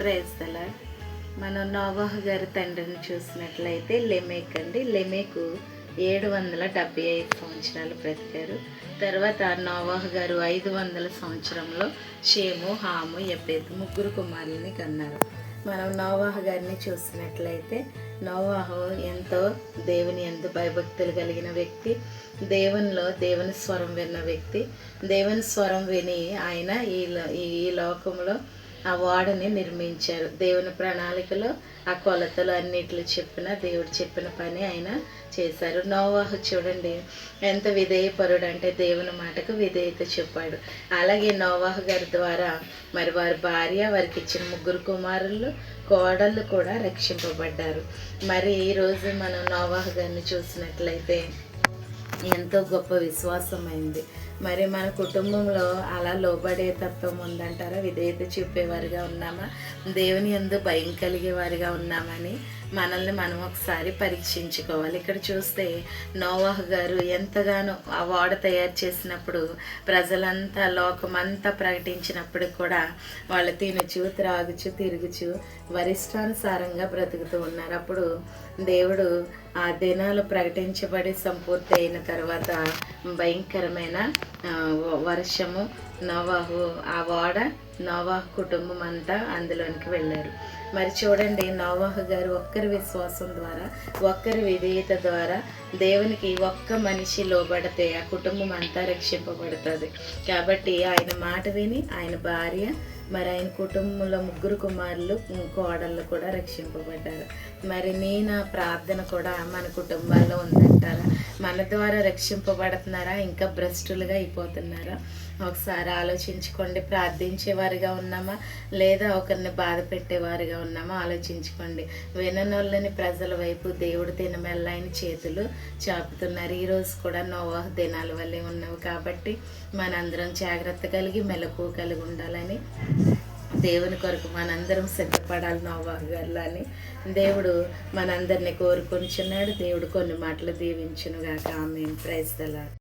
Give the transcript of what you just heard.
Praise the lord. మనం నోవాహు గారి తండ్రిని చూసినట్లయితే లెమెక్ అండి. లెమెకు 775 సంవత్సరాలు బ్రతికారు. తర్వాత నోవాహు గారు 500 సంవత్సరంలో షేము, హాము, యెఫెతు ముగ్గురు కుమారుల్ని కన్నారు. మనం నోవాహు గారిని చూసినట్లయితే నోవాహు ఎంతో దేవుని యందు భయభక్తులు కలిగిన వ్యక్తి, దేవుని స్వరం విన్న వ్యక్తి. దేవుని స్వరం విని ఆయన ఈ లోకంలో ఆ ఓడని నిర్మించారు. దేవుని ప్రణాళికలో ఆ కొలతలు అన్నిట్లు దేవుడు చెప్పిన పని ఆయన చేశారు. నోవాహు చూడండి ఎంత విధేయపరుడు అంటే దేవుని మాటకు విధేయత చెప్పాడు. అలాగే నోవాహు గారి ద్వారా మరి వారి భార్య, వారికి ఇచ్చిన ముగ్గురు కుమారులు, కోడళ్ళు కూడా రక్షింపబడ్డారు. మరి ఈరోజు మనం నోవాహు గారిని చూసినట్లయితే ఎంతో గొప్ప విశ్వాసమైంది. మరి మన కుటుంబంలో అలా లోబడే తత్వం ఉందంటారా? విధేయత చూపేవారిగా ఉన్నామా? దేవుని యందు భయం కలిగేవారిగా ఉన్నామని మనల్ని మనం ఒకసారి పరీక్షించుకోవాలి. ఇక్కడ చూస్తే నోవాహు గారు ఎంతగానో ఆ ఓడ తయారు చేసినప్పుడు ప్రజలంతా లోకమంతా ప్రకటించినప్పుడు కూడా వాళ్ళు తినుచు, త్రాగుచు, తిరుగుచు వరిష్టానుసారంగా బ్రతుకుతూ ఉన్నారు. అప్పుడు దేవుడు ఆ దినాలు ప్రకటించబడి సంపూర్తి అయిన తర్వాత భయంకరమైన వర్షము, ఆ ఓడ, నోవాహు కుటుంబం అంతా అందులోనికి వెళ్ళారు. మరి చూడండి, నోవాహు గారు ఒక్కరి విశ్వాసం ద్వారా, ఒక్కరి విధేయత ద్వారా దేవునికి ఒక్క మనిషి లోబడితే ఆ కుటుంబం అంతా రక్షింపబడుతుంది. కాబట్టి ఆయన మాట విని ఆయన భార్య, మరి ఆయన కుటుంబంలో ముగ్గురు కుమారులు, కోడళ్ళు కూడా రక్షింపబడ్డారు. మరి నా ప్రార్థన కూడా మన కుటుంబాల్లో ఉందంటారా? మన ద్వారా రక్షింపబడుతున్నారా? ఇంకా భ్రష్టులుగా అయిపోతున్నారా? ఒకసారి ఆలోచించుకోండి. ప్రార్థించేవారిగా ఉన్నామా లేదా ఒకరిని బాధ పెట్టేవారిగా ఉన్నామా ఆలోచించుకోండి. విననోళ్ళని ప్రజల వైపు దేవుడు తినమెల్లాయన చేతులు చాపుతున్నారు. ఈరోజు కూడా నోవాహు దినాల వల్లే ఉన్నావు. కాబట్టి మనందరం జాగ్రత్త కలిగి మెలకువ కలిగి ఉండాలని, దేవుని కొరకు మనందరం సిద్ధపడాలి నోవాహు గారిని దేవుడు మనందరినీ కోరుకొనిచున్నాడు. దేవుడు కొన్ని మాటలు దీవించునుగాక. ఆమేన్. Praise the lord.